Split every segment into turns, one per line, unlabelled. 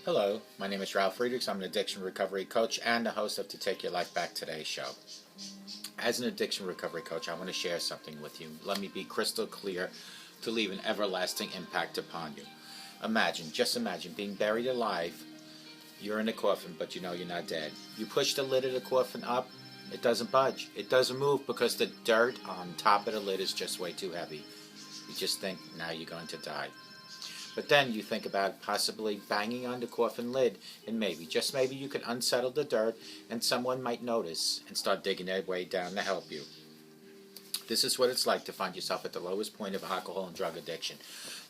Hello, my name is Ralf Friedrichs. I'm an addiction recovery coach and the host of To Take Your Life Back Today show. As an addiction recovery coach, I want to share something with you. Let me be crystal clear to leave an everlasting impact upon you. Just imagine being buried alive. You're in a coffin, but you know you're not dead. You push the lid of the coffin up, it doesn't budge. It doesn't move because the dirt on top of the lid is just way too heavy. You just think, now you're going to die. But then you think about possibly banging on the coffin lid, and maybe, just maybe, you can unsettle the dirt and someone might notice and start digging their way down to help you. This is what it's like to find yourself at the lowest point of alcohol and drug addiction.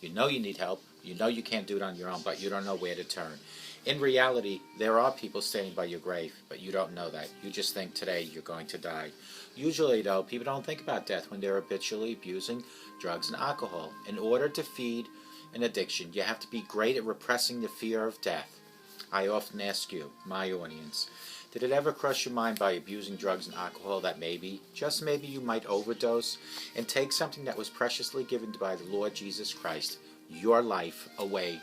You know you need help, you know you can't do it on your own, but you don't know where to turn. In reality, there are people standing by your grave, but you don't know that. You just think today you're going to die. Usually, though, people don't think about death when they're habitually abusing drugs and alcohol. In order to feed an addiction, you have to be great at repressing the fear of death. I often ask you, my audience, did it ever cross your mind by abusing drugs and alcohol that maybe, just maybe, you might overdose and take something that was preciously given by the Lord Jesus Christ, your life, away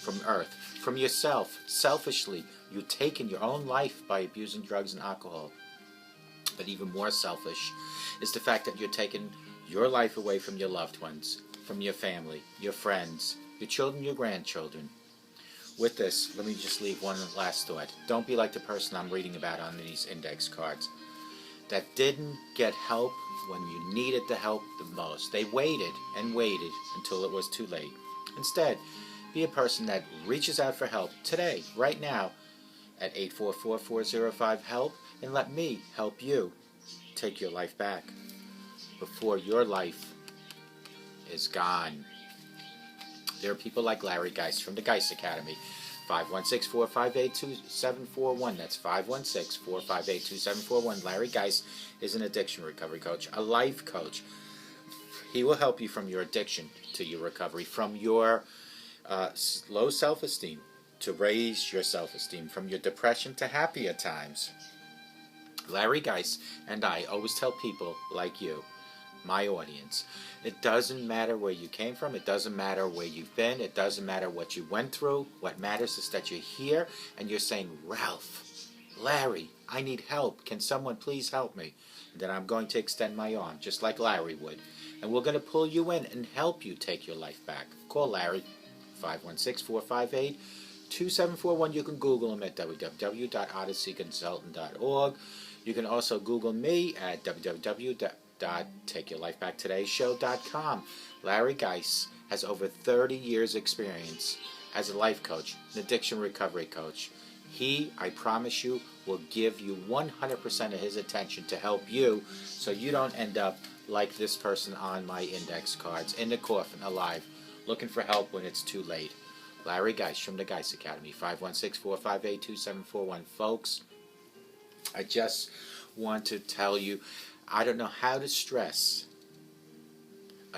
from earth, from yourself? Selfishly, you've taken your own life by abusing drugs and alcohol. But even more selfish is the fact that you're taking your life away from your loved ones, from your family, your friends, your children, your grandchildren. With this, let me just leave one last thought. Don't be like the person I'm reading about on these index cards that didn't get help when you needed the help the most. They waited and waited until it was too late. Instead, be a person that reaches out for help today, right now, at 844-405-HELP, and let me help you take your life back before your life is gone. There are people like Larry Geist from the Geist Academy. 516-458-2741. That's 516-458-2741. Larry Geist is an addiction recovery coach, a life coach. He will help you from your addiction to your recovery, from your low self-esteem to raise your self-esteem, from your depression to happier times. Larry Geist and I always tell people like you, my audience, it doesn't matter where you came from, it doesn't matter where you've been, it doesn't matter what you went through. What matters is that you're here and you're saying, Ralph, Larry, I need help. Can someone please help me? And then I'm going to extend my arm, just like Larry would. And we're going to pull you in and help you take your life back. Call Larry, 516-458-2741. You can Google him at www.odysseyconsultant.org. You can also Google me at www.takeyourlifebacktodaysshow.com. Larry Geist has over 30 years experience as a life coach, an addiction recovery coach. He, I promise you, will give you 100% of his attention to help you so you don't end up like this person on my index cards, in the coffin, alive, looking for help when it's too late. Larry Geist from the Geist Academy, 516-458-2741. Folks, I just want to tell you, I don't know how to stress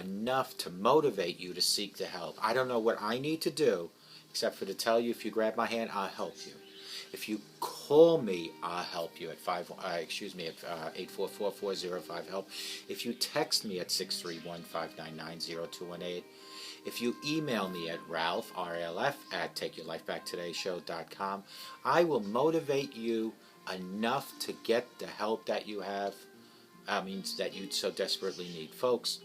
enough to motivate you to seek the help. I don't know what I need to do except for to tell you, if you grab my hand, I'll help you. If you call me, I'll help you at 844-405-HELP. If you text me at 631-599-0218. If you email me at Ralf, R-A-L-F, at takeyourlifebacktodaysshow.com, I will motivate you enough to get the help that you have, that you so desperately need. Folks,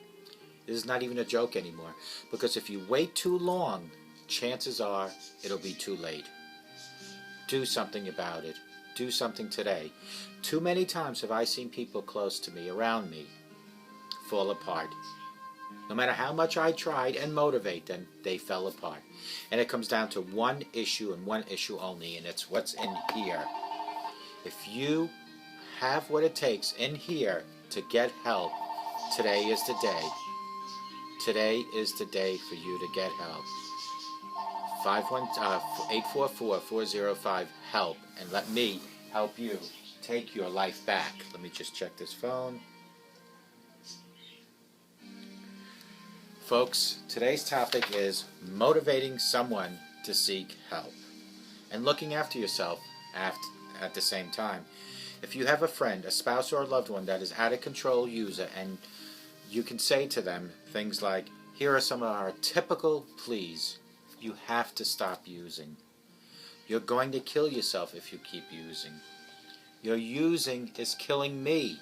this is not even a joke anymore, because if you wait too long, chances are it'll be too late. Do something about it. Do something today. Too many times have I seen people close to me, around me, fall apart. No matter how much I tried and motivate them, they fell apart. And it comes down to one issue and one issue only, and it's what's in here. If you have what it takes in here to get help, today is the day. Today is the day for you to get help. 844-405-HELP, and let me help you take your life back. Let me just check this phone. Folks, today's topic is motivating someone to seek help and looking after yourself at the same time. If you have a friend, a spouse, or a loved one that is out of control user, and you can say to them things like, here are some of our typical pleas. You have to stop using. You're going to kill yourself if you keep using. Your using is killing me.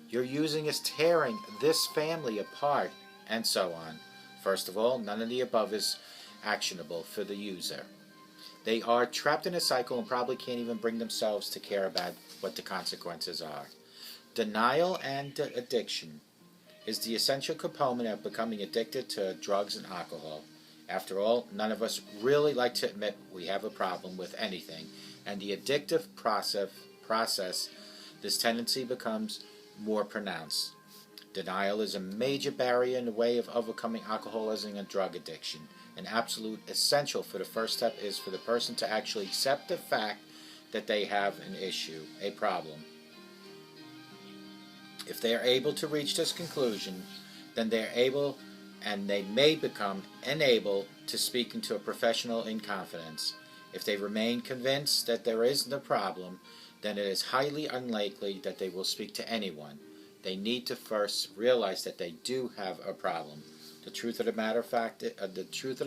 Your using is tearing this family apart, and so on. First of all, none of the above is actionable for the user. They are trapped in a cycle and probably can't even bring themselves to care about what the consequences are. Denial and addiction is the essential component of becoming addicted to drugs and alcohol. After all, none of us really like to admit we have a problem with anything, and the addictive process, this tendency becomes more pronounced. Denial is a major barrier in the way of overcoming alcoholism and drug addiction. An absolute essential for the first step is for the person to actually accept the fact that they have an issue, a problem. If they are able to reach this conclusion, then they are able and they may become unable to speak into a professional in confidence. If they remain convinced that there is no problem, then it is highly unlikely that they will speak to anyone. They need to first realize that they do have a problem. The truth of the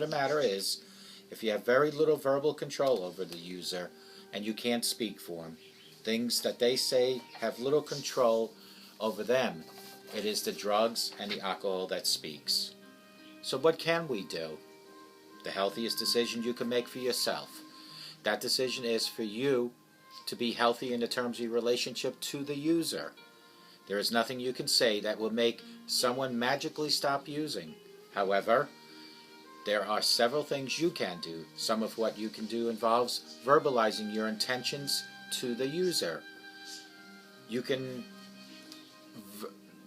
matter is, if you have very little verbal control over the user and you can't speak for them, things that they say have little control over them. It is the drugs and the alcohol that speaks. So what can we do? The healthiest decision you can make for yourself. That decision is for you to be healthy in the terms of your relationship to the user. There is nothing you can say that will make someone magically stop using. However, there are several things you can do. Some of what you can do involves verbalizing your intentions to the user. You can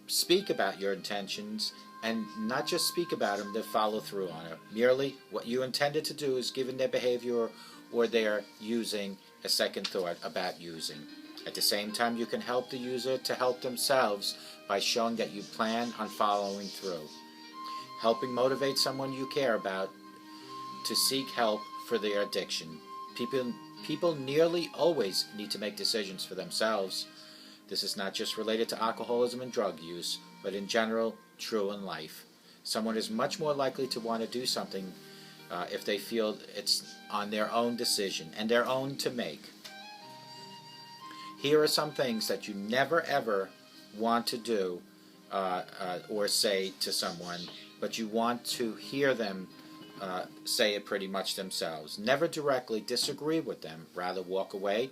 speak about your intentions and not just speak about them, to follow through on it. Merely what you intended to do is given their behavior or their using a second thought about using. At the same time, you can help the user to help themselves by showing that you plan on following through. Helping motivate someone you care about to seek help for their addiction. People nearly always need to make decisions for themselves. This is not just related to alcoholism and drug use, but in general, true in life. Someone is much more likely to want to do something if they feel it's on their own decision and their own to make. Here are some things that you never ever want to do or say to someone, but you want to hear them say it pretty much themselves. Never directly disagree with them. Rather walk away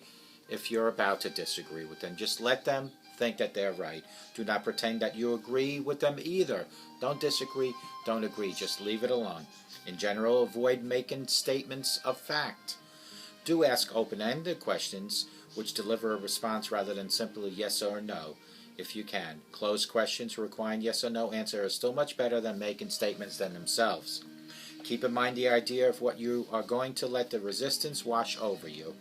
if you're about to disagree with them. Just let them think that they're right. Do not pretend that you agree with them either. Don't disagree, don't agree. Just leave it alone. In general, avoid making statements of fact. Do ask open-ended questions which deliver a response rather than simply yes or no, if you can. Closed questions requiring yes or no answer are still much better than making statements than themselves. Keep in mind the idea of what you are going to let the resistance wash over you.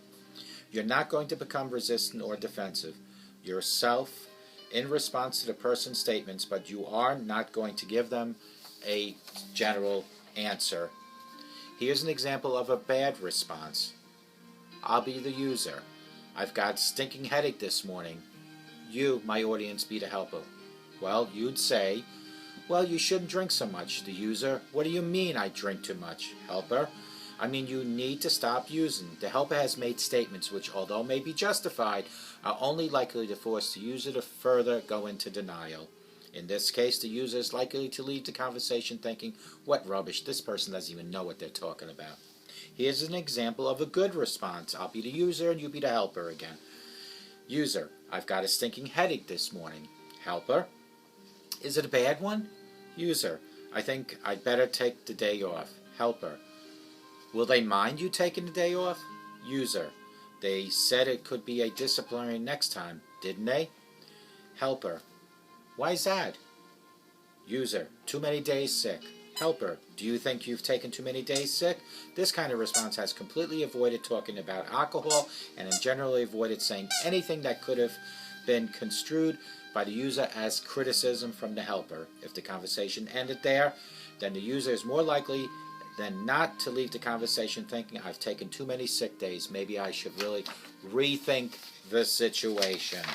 You're not going to become resistant or defensive yourself in response to the person's statements, but you are not going to give them a general answer. Here's an example of a bad response. I'll be the user. I've got a stinking headache this morning. You, my audience, be the helper. Well, you'd say, well, you shouldn't drink so much. The user, what do you mean I drink too much? Helper, I mean you need to stop using. The helper has made statements which, although may be justified, are only likely to force the user to further go into denial. In this case, the user is likely to leave the conversation thinking, what rubbish, this person doesn't even know what they're talking about. Here's an example of a good response. I'll be the user and you be the helper again. User, I've got a stinking headache this morning. Helper, is it a bad one? User, I think I'd better take the day off. Helper, will they mind you taking the day off? User, they said it could be a disciplinary next time, didn't they? Helper, why's that? User, too many days sick. Helper, do you think you've taken too many days sick? This kind of response has completely avoided talking about alcohol and in generally avoided saying anything that could have been construed by the user as criticism from the helper. If the conversation ended there, then the user is more likely than not to leave the conversation thinking, I've taken too many sick days. Maybe I should really rethink the situation.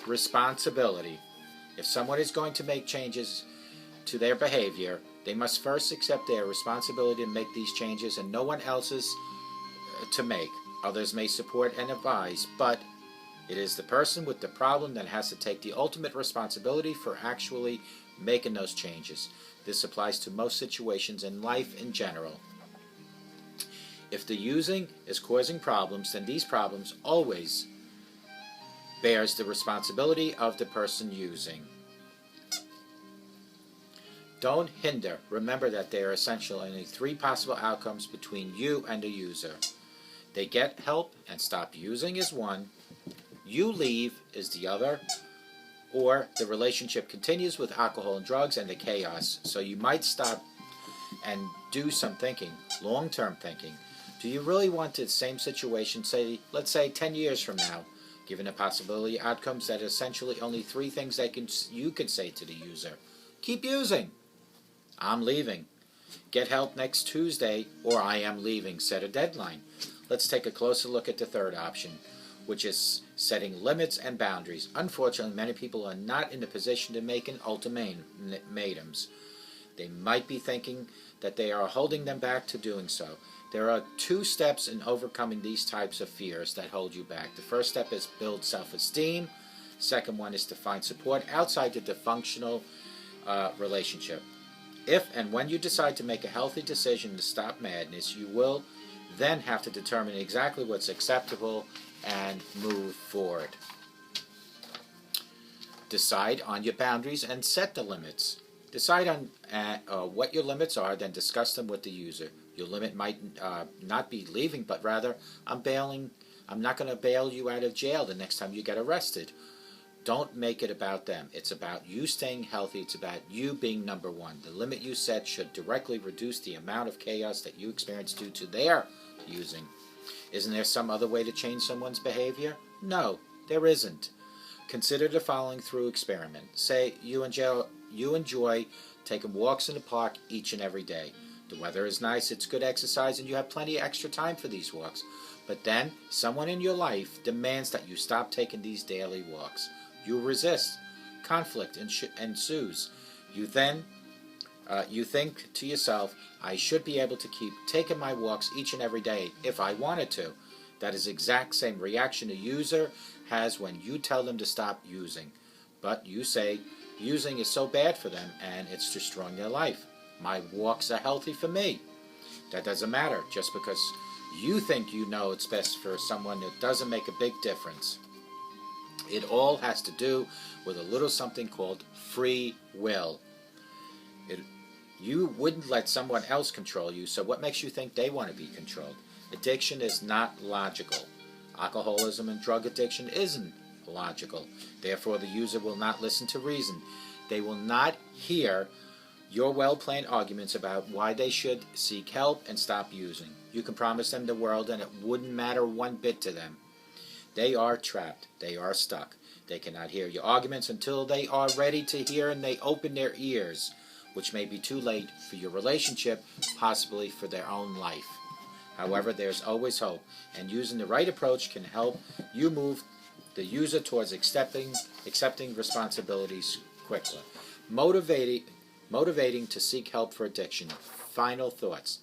Responsibility. If someone is going to make changes to their behavior, they must first accept their responsibility to make these changes and no one else's to make. Others may support and advise, but it is the person with the problem that has to take the ultimate responsibility for actually making those changes. This applies to most situations in life in general. If the using is causing problems, then these problems always bears the responsibility of the person using. Don't hinder. Remember that there are essentially only three possible outcomes between you and the user. They get help and stop using is one, you leave is the other, or the relationship continues with alcohol and drugs and the chaos. So you might stop and do some thinking, long-term thinking. Do you really want the same situation, say, let's say 10 years from now, given the possibility outcomes that are essentially only three things you could say to the user? Keep using. I'm leaving. Get help next Tuesday, or I am leaving. Set a deadline. Let's take a closer look at the third option, which is setting limits and boundaries. Unfortunately, many people are not in the position to make an ultimatums. They might be thinking that they are holding them back to doing so. There are two steps in overcoming these types of fears that hold you back. The first step is build self-esteem. Second one is to find support outside the dysfunctional relationship. If and when you decide to make a healthy decision to stop madness, you will then have to determine exactly what's acceptable and move forward. Decide on your boundaries and set the limits. Decide on what your limits are, then discuss them with the user. Your limit might not be leaving, but rather, I'm not going to bail you out of jail the next time you get arrested. Don't make it about them. It's about you staying healthy. It's about you being number one. The limit you set should directly reduce the amount of chaos that you experience due to their using. Isn't there some other way to change someone's behavior? No, there isn't. Consider the following through experiment. Say you enjoy taking walks in the park each and every day. The weather is nice, it's good exercise, and you have plenty of extra time for these walks. But then, someone in your life demands that you stop taking these daily walks. You resist. Conflict ensues. You think to yourself, I should be able to keep taking my walks each and every day if I wanted to. That is the exact same reaction a user has when you tell them to stop using. But you say, using is so bad for them and it's destroying their life. My walks are healthy for me. That doesn't matter. Just because you think you know it's best for someone, it doesn't make a big difference. It all has to do with a little something called free will. You wouldn't let someone else control you, so what makes you think they want to be controlled? Addiction is not logical. Alcoholism and drug addiction isn't logical. Therefore, the user will not listen to reason. They will not hear your well-planned arguments about why they should seek help and stop using. You can promise them the world and it wouldn't matter one bit to them. They are trapped. They are stuck. They cannot hear your arguments until they are ready to hear and they open their ears, which may be too late for your relationship, possibly for their own life. However, there's always hope, and using the right approach can help you move the user towards accepting responsibilities quickly. Motivating to seek help for addiction. Final thoughts.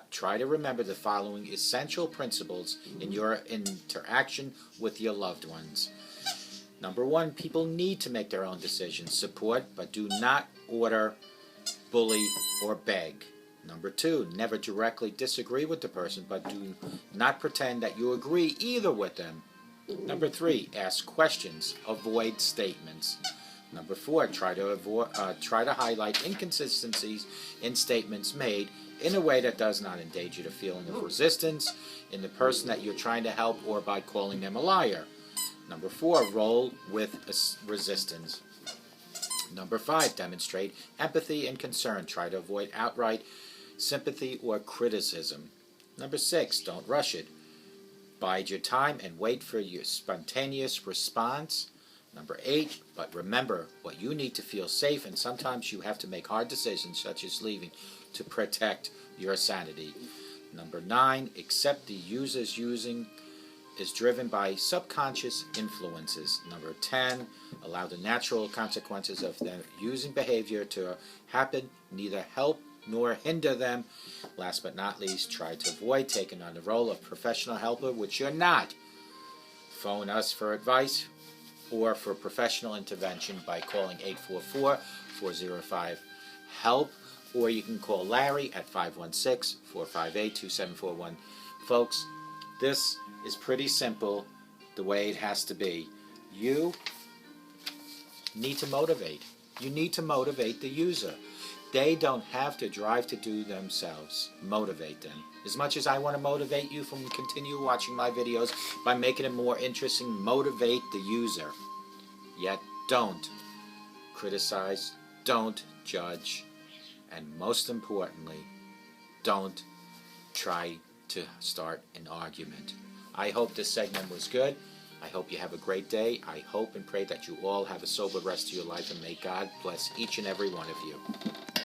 Try to remember the following essential principles in your interaction with your loved ones. Number one, people need to make their own decisions. Support, but do not order, bully, or beg. Number two, never directly disagree with the person, but do not pretend that you agree either with them. Number three, ask questions. Avoid statements. Number four, try to highlight inconsistencies in statements made in a way that does not endanger the feeling of resistance in the person that you're trying to help or by calling them a liar. Number four, roll with resistance. Number five, demonstrate empathy and concern. Try to avoid outright sympathy or criticism. Number six, don't rush it. Bide your time and wait for your spontaneous response. Number eight, but remember what you need to feel safe, and sometimes you have to make hard decisions such as leaving to protect your sanity. Number nine, accept the user's using is driven by subconscious influences. Number 10, allow the natural consequences of their using behavior to happen, neither help nor hinder them. Last but not least, try to avoid taking on the role of professional helper, which you're not. Phone us for advice or for professional intervention by calling 844-405-HELP, or you can call Larry at 516-458-2741. Folks, this is pretty simple the way it has to be. You need to motivate. You need to motivate the user. They don't have to drive to do themselves. Motivate them. As much as I want to motivate you from continue watching my videos by making it more interesting, motivate the user. Yet don't criticize, don't judge, and most importantly, don't try to start an argument. I hope this segment was good. I hope you have a great day. I hope and pray that you all have a sober rest of your life, and may God bless each and every one of you.